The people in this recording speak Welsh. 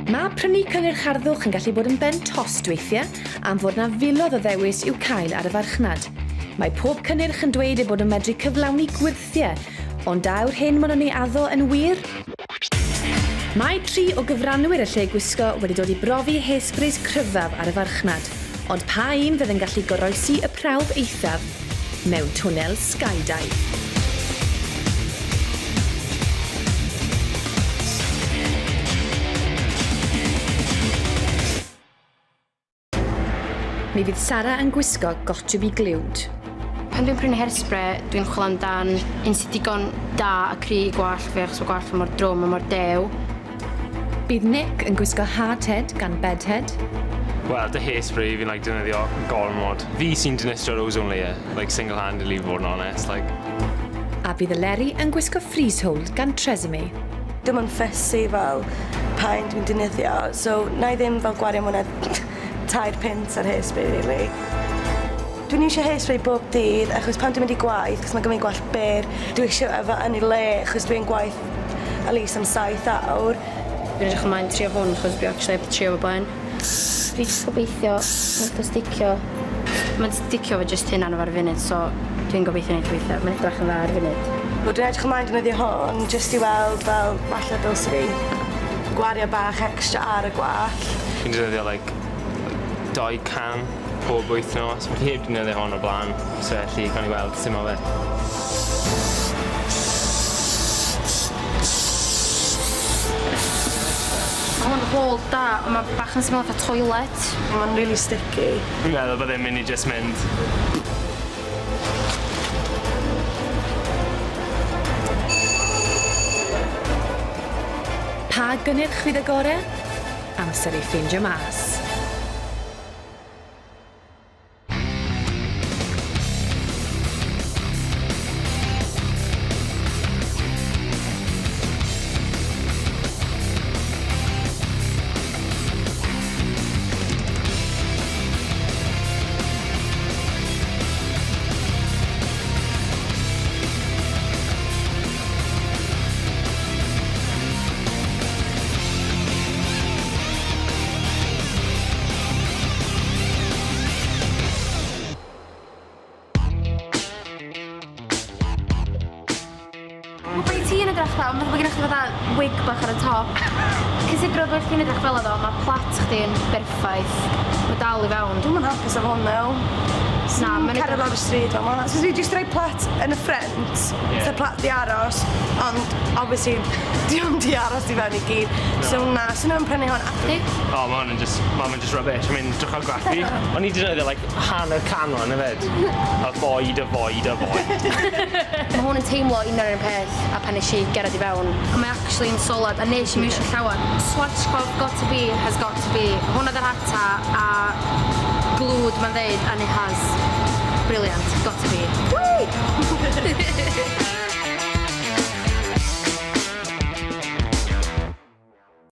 Mae prynu cynnyrch harddwch yn gallu bod yn ben tost weithiau am fod na filodd o ddewis i'w cael ar y farchnad. Mae pob cynnyrch yn dweud ei bod yn medru cyflawni gwirthiau, ond daw'r hyn maen nhw'n ei addo yn wir? Mae 3 o gyfranwyr y lle gwisgo wedi dod i brofi hairsprays cryfaf ar y farchnad, ond pa un fydd yn gallu goroesi y prawf eithaf mewn twnel skydive. Mi fydd Sara yn gwisgo gotiwb i gliwd. Pan dwi'n prynu hairspray, dwi'n chwilio amdan un sy'n digon da a cry i gwallt fi achos mae gwallt fi mor drwm a mor dew. Bydd Nick yn gwisgo hardhead gan bedhead. Wel, dy hairspray fi'n defnyddio gormod. Fi sy'n dinistrio'r ozone layer, single-handedly fod yn honest. A bydd Eleri yn gwisgo freeze hold gan Tresemme. Dim ond fussy fel paen dwi'n defnyddio, so na i ddim fel gwario mwyn 3 pint ar hairspray, really. Dwi'n eisiau hairspray bob dydd, achos pan dwi'n mynd i gwaith, achos mae gymryd gwallt byr, dwi eisiau efo yn ei le, achos dwi'n gwaith at least am 7 awr. Dwi'n edrych ymlaen trio hwn, achos dwi'n actually trio fo blaen. Dwi'n gobeithio, mae'n sticio. Mae'n sticio fo just hynna ar y funud, so dwi'n gobeithio wneud gweithio. Mae'n edrych yn dda ar y funud. Dwi'n edrych ymlaen defnyddio hwn, just i weld fel falle dylse fi gwario bach extra ar y gwallt. Fi'n defnyddio 2 can pob wythnos. Mae heb defnyddio hwn o blaen, so felly gawn ni weld sut mae fe. Mae hwn yn hôl da, ond mae bach yn symud fatha toilet. Mae'n really sticky. Fi'n meddwl byddai'n mynd i just mynd. Pa gynnyrch fydd y gorau? Amser i ffeindio mas. Mae ti'n edrych fel, mae gennych chi fatha wig bach ar y top. Cysidrodd bod chdi'n edrych fel ydo, mae plat chdi'n berffaith. Mae dal i fewn. Dwi'n mynd hapus am hwn now. Na, mae'n Cerdded ar y stryd fel yma. So dwi jyst rhoi plat yn y ffrent, so plat di aros, ond obviously di ond di aros i fewn i gyd. So na, so nhw'n prynu hwn. Di? O, mae hwn yn just rubbish. I mean, drwch ar graffi. O'n i defnyddio hanner canol hefyd. A foed. Mae hwn yn teimlo un ar un peth a pan nes i gerad i fewn. A mae actually yn solad a nes i eisiau llawer. Swatchcoat got to be has got to be. Hwn oedd yr ata a glwd mae'n dweud and it has brilliant, got to be.